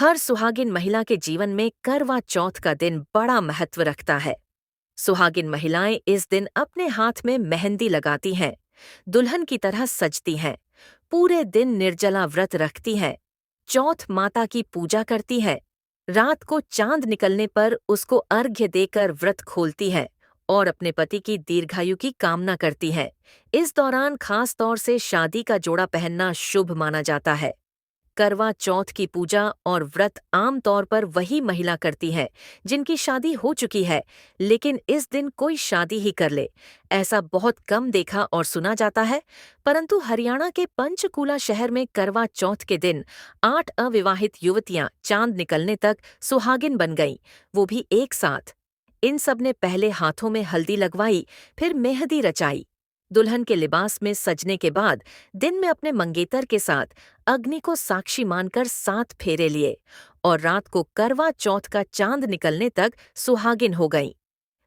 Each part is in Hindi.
हर सुहागिन महिला के जीवन में करवा चौथ का दिन बड़ा महत्व रखता है। सुहागिन महिलाएं इस दिन अपने हाथ में मेहंदी लगाती हैं, दुल्हन की तरह सजती हैं, पूरे दिन निर्जला व्रत रखती हैं, चौथ माता की पूजा करती हैं, रात को चांद निकलने पर उसको अर्घ्य देकर व्रत खोलती हैं और अपने पति की दीर्घायु की कामना करती हैं। इस दौरान खास तौर से शादी का जोड़ा पहनना शुभ माना जाता है। करवा चौथ की पूजा और व्रत आम तौर पर वही महिला करती है जिनकी शादी हो चुकी है, लेकिन इस दिन कोई शादी ही कर ले, ऐसा बहुत कम देखा और सुना जाता है। परंतु हरियाणा के पंचकूला शहर में करवा चौथ के दिन 8 अविवाहित युवतियां चांद निकलने तक सुहागिन बन गईं, वो भी एक साथ। इन सब ने पहले हाथों में हल्दी लगवाई, फिर मेहंदी रचाई। दुल्हन के लिबास में सजने के बाद दिन में अपने मंगेतर के साथ अग्नि को साक्षी मानकर 7 फेरे लिए और रात को करवा चौथ का चांद निकलने तक सुहागिन हो गईं।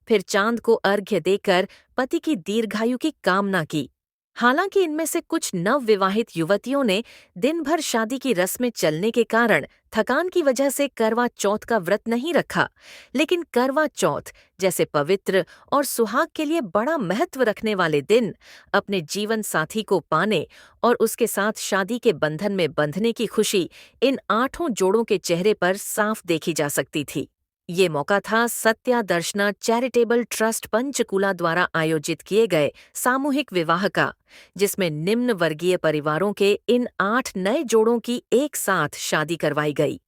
फिर चांद को अर्घ्य देकर पति की दीर्घायु की कामना की। हालांकि इनमें से कुछ नवविवाहित युवतियों ने दिन भर शादी की रस्में चलने के कारण थकान की वजह से करवा चौथ का व्रत नहीं रखा, लेकिन करवा चौथ जैसे पवित्र और सुहाग के लिए बड़ा महत्व रखने वाले दिन अपने जीवन साथी को पाने और उसके साथ शादी के बंधन में बंधने की खुशी इन 8 जोड़ों के चेहरे पर साफ देखी जा सकती थी। ये मौका था सत्या दर्शना चैरिटेबल ट्रस्ट पंचकूला द्वारा आयोजित किए गए सामूहिक विवाह का, जिसमें निम्न वर्गीय परिवारों के इन 8 नए जोड़ों की एक साथ शादी करवाई गई।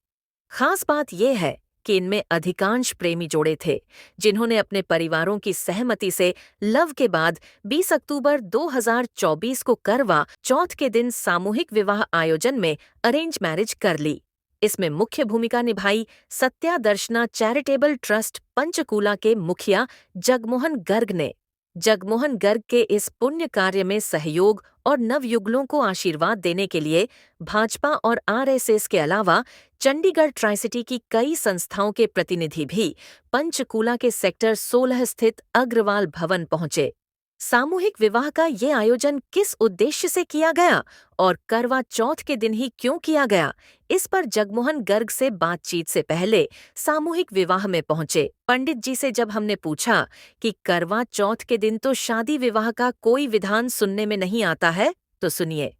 खास बात यह है कि इनमें अधिकांश प्रेमी जोड़े थे, जिन्होंने अपने परिवारों की सहमति से लव के बाद 20 अक्टूबर 2024 को करवा चौथ के दिन सामूहिक विवाह आयोजन में अरेंज मैरिज कर ली। इसमें मुख्य भूमिका निभाई सत्या दर्शना चैरिटेबल ट्रस्ट पंचकूला के मुखिया जगमोहन गर्ग ने। जगमोहन गर्ग के इस पुण्य कार्य में सहयोग और नवयुगलों को आशीर्वाद देने के लिए भाजपा और आरएसएस के अलावा चंडीगढ़ ट्राई सिटी की कई संस्थाओं के प्रतिनिधि भी पंचकूला के सेक्टर 16 स्थित अग्रवाल भवन पहुंचे। सामूहिक विवाह का ये आयोजन किस उद्देश्य से किया गया और करवा चौथ के दिन ही क्यों किया गया, इस पर जगमोहन गर्ग से बातचीत से पहले सामूहिक विवाह में पहुंचे पंडित जी से जब हमने पूछा कि करवा चौथ के दिन तो शादी विवाह का कोई विधान सुनने में नहीं आता है, तो सुनिए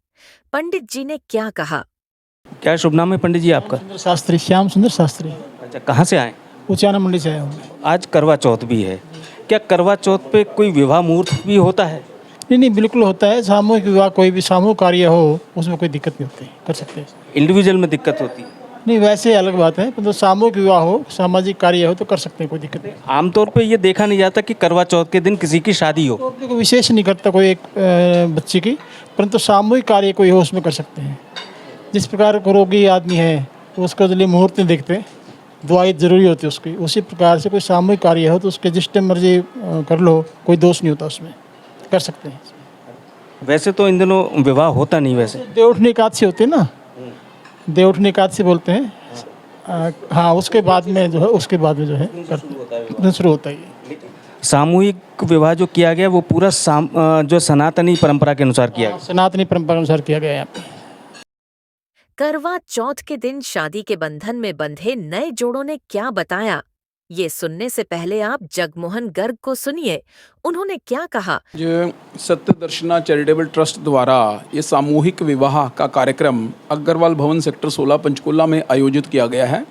पंडित जी ने क्या कहा। क्या शुभ नाम है पंडित जी आपका? सुंदर शास्त्री, श्याम सुंदर शास्त्री। अच्छा, कहाँ से आए? उचाना मंडी से आया हूँ। आज करवा चौथ भी है, क्या करवा चौथ पे कोई विवाह मुहूर्त भी होता है? नहीं, बिल्कुल होता है। सामूहिक विवाह कोई भी सामूहिक कार्य हो उसमें कोई दिक्कत नहीं होती, कर सकते हैं। इंडिविजुअल में दिक्कत होती है? नहीं, वैसे अलग बात है, मतलब सामूहिक विवाह हो, सामाजिक कार्य हो तो कर सकते हैं, कोई दिक्कत नहीं। आमतौर पे ये देखा नहीं जाता कि करवा चौथ के दिन किसी की शादी हो। तो अपने को विशेष नहीं करता कोई एक बच्चे की, परंतु सामूहिक कार्य कोई हो उसमें कर सकते हैं। जिस प्रकार को रोगी आदमी है तो उसको लिए मुहूर्त नहीं देखते, दुआई जरूरी होती है उसकी, उसी प्रकार से कोई सामूहिक कार्य हो तो उसके जिस टाइम मर्जी कर लो, कोई दोष नहीं होता उसमें, कर सकते हैं। वैसे तो इन दिनों विवाह होता नहीं। वैसे देवउठनी एकादशी होती है ना, देवउठनी एकादशी बोलते हैं। हाँ, उसके बाद में जो है शुरू होता है। सामूहिक विवाह जो किया गया वो पूरा जो सनातनी परंपरा के अनुसार किया गया। सनातनी परंपरा के अनुसार किया गया है। करवा चौथ के दिन शादी के बंधन में बंधे नए जोड़ों ने क्या बताया, ये सुनने से पहले आप जगमोहन गर्ग को सुनिए, उन्होंने क्या कहा। जो सत्य दर्शना चैरिटेबल ट्रस्ट द्वारा ये सामूहिक विवाह का कार्यक्रम अग्रवाल भवन सेक्टर 16 पंचकूला में आयोजित किया गया है।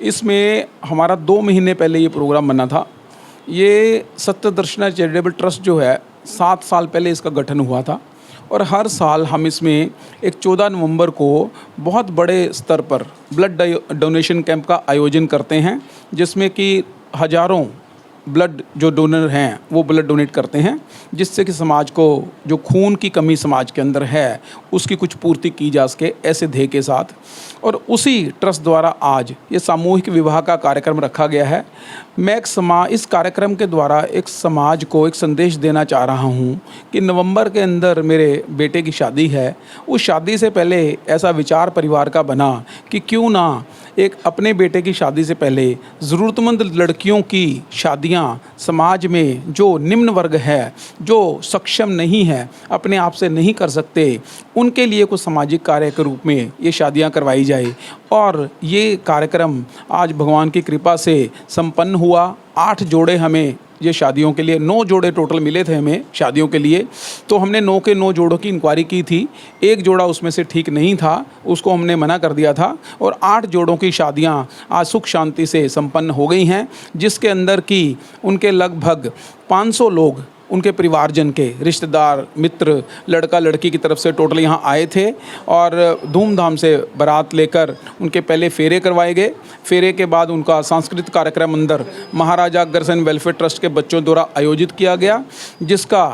इसमें हमारा 2 महीने पहले ये प्रोग्राम बना था। ये सत्य दर्शना चैरिटेबल ट्रस्ट जो है 7 साल पहले इसका गठन हुआ था और हर साल हम इसमें एक 14 नवंबर को बहुत बड़े स्तर पर ब्लड डोनेशन कैंप का आयोजन करते हैं, जिसमें कि हजारों ब्लड जो डोनर हैं वो ब्लड डोनेट करते हैं, जिससे कि समाज को जो खून की कमी समाज के अंदर है उसकी कुछ पूर्ति की जा सके, ऐसे ध्येय के साथ। और उसी ट्रस्ट द्वारा आज ये सामूहिक विवाह का कार्यक्रम रखा गया है। मैं इस कार्यक्रम के द्वारा एक समाज को एक संदेश देना चाह रहा हूँ कि नवंबर के अंदर मेरे बेटे की शादी है। उस शादी से पहले ऐसा विचार परिवार का बना कि क्यों ना एक अपने बेटे की शादी से पहले ज़रूरतमंद लड़कियों की शादियां समाज में जो निम्न वर्ग है, जो सक्षम नहीं है, अपने आप से नहीं कर सकते, उनके लिए कुछ सामाजिक कार्य के रूप में ये शादियां करवाई जाए। और ये कार्यक्रम आज भगवान की कृपा से संपन्न हुआ। 8 जोड़े हमें ये शादियों के लिए, 9 जोड़े टोटल मिले थे हमें शादियों के लिए, तो हमने 9 के 9 जोड़ों की इंक्वायरी की थी। एक जोड़ा उसमें से ठीक नहीं था, उसको हमने मना कर दिया था, और 8 जोड़ों की शादियां आज सुख शांति से संपन्न हो गई हैं, जिसके अंदर की उनके लगभग 500 लोग, उनके परिवारजन के रिश्तेदार, मित्र, लड़का लड़की की तरफ से टोटल यहाँ आए थे, और धूमधाम से बारात लेकर उनके पहले फेरे करवाए गए। फेरे के बाद उनका सांस्कृतिक कार्यक्रम अंदर महाराजा अग्रसेन वेलफेयर ट्रस्ट के बच्चों द्वारा आयोजित किया गया, जिसका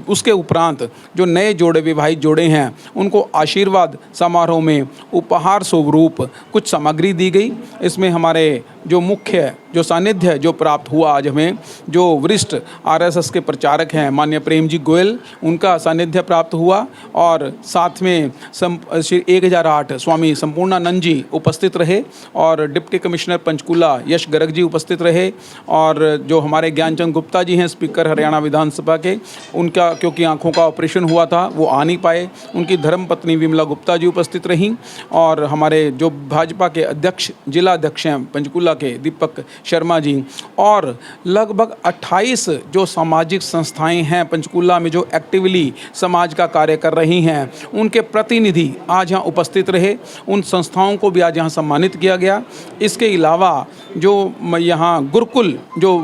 उसके उपरांत जो नए जोड़े, विवाहित जोड़े हैं, उनको आशीर्वाद समारोह में उपहार स्वरूप कुछ सामग्री दी गई। इसमें हमारे जो मुख्य जो सानिध्य जो प्राप्त हुआ आज हमें, जो वरिष्ठ आरएसएस के प्रचारक हैं माननीय प्रेम जी गोयल, उनका सानिध्य प्राप्त हुआ, और साथ में श्री 1008 स्वामी संपूर्णानंद जी उपस्थित रहे, और डिप्टी कमिश्नर पंचकूला यश गर्ग जी उपस्थित रहे, और जो हमारे ज्ञानचंद गुप्ता जी हैं स्पीकर हरियाणा विधानसभा के, उनका क्योंकि आंखों का ऑपरेशन हुआ था वो आ नहीं पाए, उनकी धर्मपत्नी विमला गुप्ता जी उपस्थित रहीं, और हमारे जो भाजपा के अध्यक्ष, जिला अध्यक्ष हैं पंचकूला के दीपक शर्मा जी, और लगभग 28 जो सामाजिक संस्थाएं हैं पंचकूला में जो एक्टिवली समाज का कार्य कर रही हैं, उनके प्रतिनिधि आज यहाँ उपस्थित रहे। उन संस्थाओं को भी आज यहाँ सम्मानित किया गया। इसके अलावा जो यहाँ गुरुकुल जो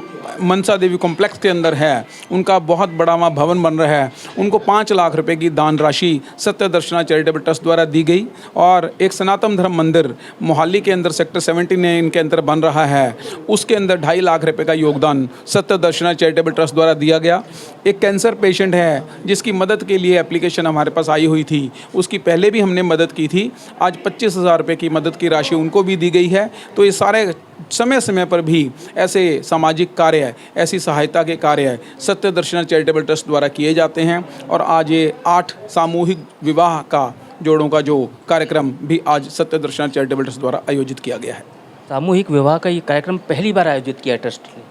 मनसा देवी कॉम्प्लेक्स के अंदर है, उनका बहुत बड़ा वहाँ भवन बन रहा है, उनको 5 लाख रुपए की दान राशि सत्य दर्शना चैरिटेबल ट्रस्ट द्वारा दी गई। और एक सनातन धर्म मंदिर मोहाली के अंदर सेक्टर 79 के अंदर बन रहा है, उसके अंदर 2.5 लाख रुपए का योगदान सत्य दर्शना चैरिटेबल ट्रस्ट द्वारा दिया गया। एक कैंसर पेशेंट है जिसकी मदद के लिए एप्लीकेशन हमारे पास आई हुई थी, उसकी पहले भी हमने मदद की थी, आज 25,000 रुपये की मदद की राशि उनको भी दी गई है। तो ये सारे समय समय पर भी ऐसे सामाजिक कार्य, ऐसी सहायता के कार्य सत्य दर्शना चैरिटेबल ट्रस्ट द्वारा किए जाते हैं। और आज ये 8 सामूहिक विवाह का जोड़ों का जो कार्यक्रम भी आज सत्य दर्शना चैरिटेबल ट्रस्ट द्वारा आयोजित किया गया है। सामूहिक विवाह का ये कार्यक्रम पहली बार आयोजित किया ट्रस्ट ने?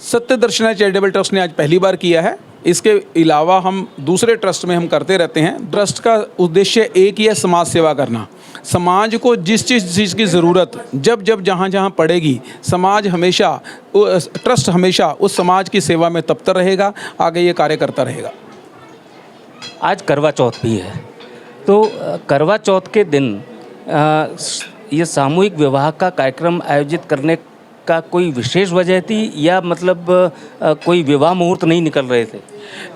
सत्य दर्शना चैरिटेबल ट्रस्ट ने आज पहली बार किया है। इसके अलावा हम दूसरे ट्रस्ट में हम करते रहते हैं। ट्रस्ट का उद्देश्य एक ही है, समाज सेवा करना। समाज को जिस चीज़ की ज़रूरत जब जहाँ पड़ेगी, समाज हमेशा, ट्रस्ट हमेशा उस समाज की सेवा में तत्पर रहेगा, आगे ये कार्य करता रहेगा। आज करवा चौथ भी है, तो करवा चौथ के दिन ये सामूहिक विवाह का कार्यक्रम आयोजित करने का कोई विशेष वजह थी, या मतलब कोई विवाह मुहूर्त नहीं निकल रहे थे?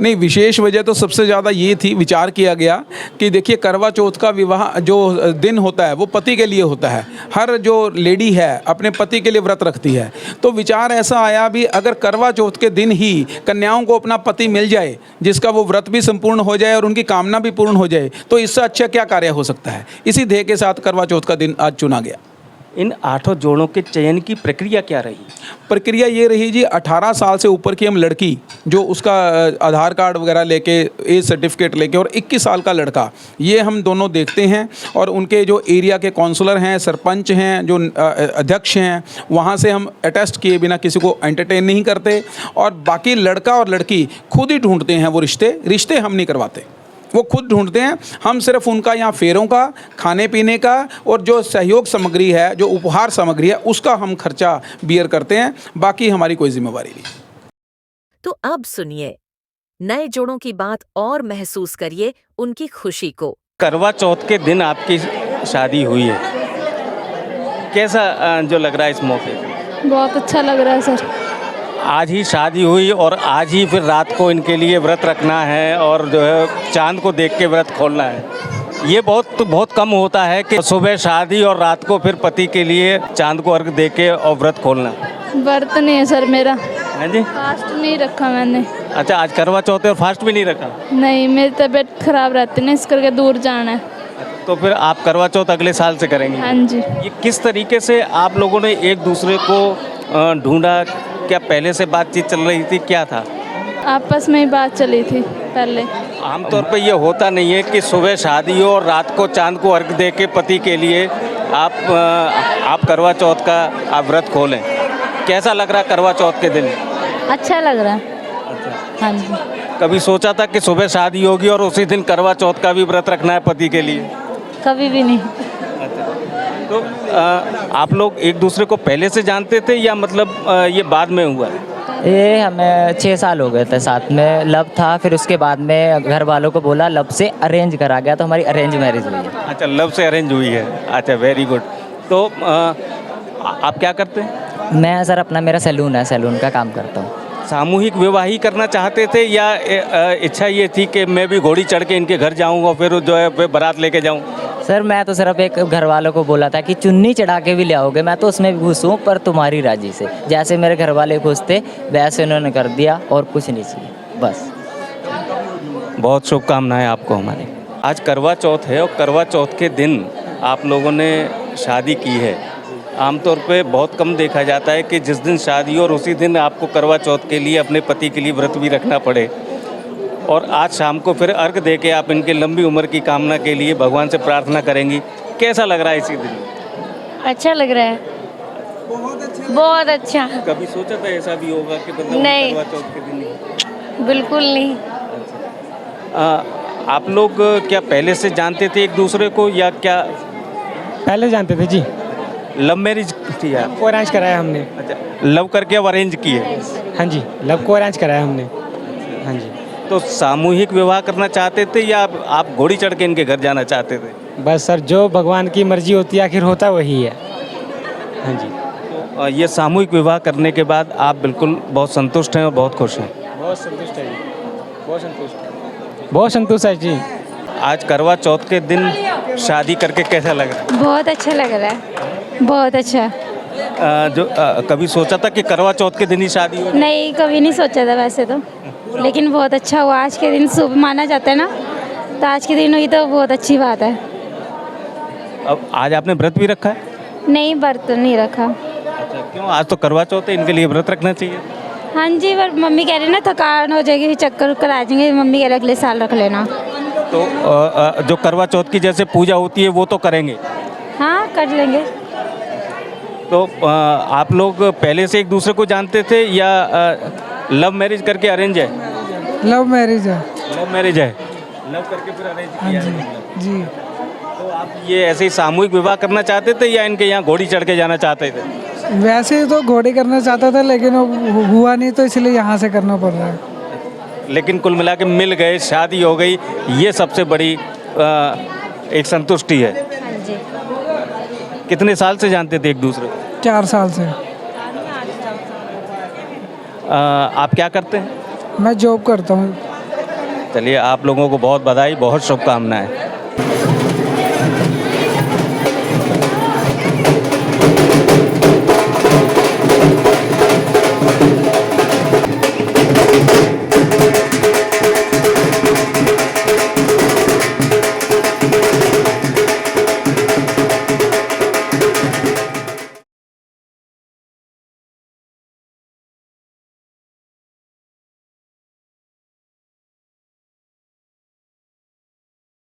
नहीं, विशेष वजह तो सबसे ज़्यादा ये थी, विचार किया गया कि देखिए करवा चौथ का विवाह जो दिन होता है वो पति के लिए होता है। हर जो लेडी है अपने पति के लिए व्रत रखती है, तो विचार ऐसा आया भी अगर करवा चौथ के दिन ही कन्याओं को अपना पति मिल जाए जिसका वो व्रत भी संपूर्ण हो जाए और उनकी कामना भी पूर्ण हो जाए, तो इससे अच्छा क्या कार्य हो सकता है। इसी ध्येय के साथ करवा चौथ का दिन आज चुना गया। इन 8 जोड़ों के चयन की प्रक्रिया क्या रही? प्रक्रिया ये रही जी, 18 साल से ऊपर की हम लड़की जो उसका आधार कार्ड वगैरह लेके, एज सर्टिफिकेट लेके, और 21 साल का लड़का, ये हम दोनों देखते हैं। और उनके जो एरिया के काउंसलर हैं, सरपंच हैं, जो अध्यक्ष हैं, वहाँ से हम अटेस्ट किए बिना किसी को एंटरटेन नहीं करते। और बाकी लड़का और लड़की खुद ही ढूंढते हैं वो रिश्ते हम नहीं करवाते, वो खुद ढूंढते हैं। हम सिर्फ उनका यहाँ फेरों का, खाने पीने का और जो सहयोग सामग्री है, जो उपहार सामग्री है, उसका हम खर्चा बियर करते हैं, बाकी हमारी कोई जिम्मेवारी नहीं। तो अब सुनिए, नए जोड़ों की बात और महसूस करिए उनकी खुशी को। करवा चौथ के दिन आपकी शादी हुई है, कैसा जो लग रहा है इस मौके? बहुत अच्छा लग रहा है सर। आज ही शादी हुई और आज ही फिर रात को इनके लिए व्रत रखना है और जो है चांद को देख के व्रत खोलना है। ये बहुत कम होता है कि सुबह शादी और रात को फिर पति के लिए चांद को अर्घ दे के और व्रत खोलना। व्रत नहीं है सर मेरा। हाँ जी, फास्ट नहीं रखा मैंने। अच्छा, आज करवा चौथ है और फास्ट भी नहीं रखा? नहीं, मेरी तबीयत खराब रहती है, इस करके दूर जाना है। तो फिर आप करवा चौथ अगले साल से करेंगे? हाँ जी। ये किस तरीके से आप लोगों ने एक दूसरे को ढूंढा? क्या पहले से बातचीत चल रही थी, क्या था? आपस में ही बात चली थी पहले। आमतौर पे ये होता नहीं है कि सुबह शादी हो और रात को चांद को अर्घ दे के पति के लिए आप करवा चौथ का आप व्रत खोलें। कैसा लग रहा करवा चौथ के दिन? अच्छा लग रहा है। हाँ जी। कभी सोचा था कि सुबह शादी होगी और उसी दिन करवा चौथ का भी व्रत रखना है पति के लिए? कभी भी नहीं। तो आप लोग एक दूसरे को पहले से जानते थे या मतलब ये बाद में हुआ? ये हमें 6 साल हो गए थे साथ में, लव था, फिर उसके बाद में घर वालों को बोला, लव से अरेंज करा गया, तो हमारी अरेंज मैरिज हुई है। अच्छा, लव से अरेंज हुई है। अच्छा, वेरी गुड। तो आप क्या करते हैं? मैं सर अपना मेरा सैलून है, सैलून का काम करता हूँ। सामूहिक विवाह ही करना चाहते थे या इच्छा ये थी कि मैं भी घोड़ी चढ़ के इनके घर जाऊँ और फिर जो है फिर बारात लेके जाऊँ? सर मैं तो सिर्फ एक घर वालों को बोला था कि चुन्नी चढ़ा के भी ले आओगे, मैं तो उसमें भी खुश हूँ, पर तुम्हारी राजी से। जैसे मेरे घर वाले खुश थे वैसे उन्होंने कर दिया, और कुछ नहीं चाहिए बस। बहुत शुभकामनाएं आपको हमारी। आज करवा चौथ है और करवा चौथ के दिन आप लोगों ने शादी की है। आमतौर पे बहुत कम देखा जाता है कि जिस दिन शादी हो और उसी दिन आपको करवा चौथ के लिए अपने पति के लिए व्रत भी रखना पड़े। और आज शाम को फिर अर्घ दे के आप इनके लंबी उम्र की कामना के लिए भगवान से प्रार्थना करेंगी। कैसा लग रहा है इसी दिन? अच्छा लग रहा है, बहुत अच्छा। कभी सोचा था ऐसा भी होगा कि मतलब नहीं। करवा चौथ के दिन? बिल्कुल नहीं। आप लोग क्या पहले से जानते थे एक दूसरे को या क्या पहले जानते थे जी, लव मैरिज थी आप? को अरेंज कराया हमने। अच्छा, लव करके अब अरेंज किए? हाँ जी, लव को अरेंज कराया हमने। हाँ जी। तो सामूहिक विवाह करना चाहते थे या आप घोड़ी चढ़ के इनके घर जाना चाहते थे? बस सर, जो भगवान की मर्जी होती है आखिर होता वही है। हाँ जी। तो ये सामूहिक विवाह करने के बाद आप बिल्कुल बहुत संतुष्ट हैं और बहुत खुश हैं? बहुत संतुष्ट है जी, बहुत संतुष्ट, बहुत संतुष्ट है जी। आज करवा चौथ के दिन शादी करके कैसा लग रहा बहुत अच्छा लग रहा है, बहुत अच्छा। है? कभी सोचा था कि करवा चौथ के दिन ही शादी हो? नहीं, कभी नहीं सोचा था वैसे तो, लेकिन बहुत अच्छा हुआ। आज के दिन शुभ माना जाता है ना, तो आज के दिन हुई तो बहुत अच्छी बात है। अब आज आपने व्रत भी रखा है? नहीं, व्रत नहीं रखा। अच्छा, क्यों? आज तो करवा चौथ है, इनके लिए व्रत रखना चाहिए। हाँ जी, पर मम्मी कह रही ना थकान हो जाएगी, फिर चक्कर उक्कर आ जाएंगे, मम्मी कह रही अगले साल रख लेना। तो जो करवा चौथ की जैसे पूजा होती है वो तो करेंगे? हाँ, कर लेंगे। तो आप लोग पहले से एक दूसरे को जानते थे या लव मैरिज करके अरेंज है? लव मैरिज है। लव मैरिज है, लव करके फिर अरेंज किया है? जी, तो आप ये ऐसे ही सामूहिक विवाह करना चाहते थे या इनके यहाँ घोड़ी चढ़ के जाना चाहते थे? वैसे तो घोड़े करना चाहता था, लेकिन वो हुआ नहीं, तो इसलिए यहाँ से करना पड़ रहा है। लेकिन कुल मिला के मिल गए, शादी हो गई, ये सबसे बड़ी एक संतुष्टि है। हाँ जी। कितने साल से जानते थे एक दूसरे को? 4 साल से। आप क्या करते हैं? मैं जॉब करता हूँ। चलिए, आप लोगों को बहुत बधाई, बहुत शुभकामनाएं।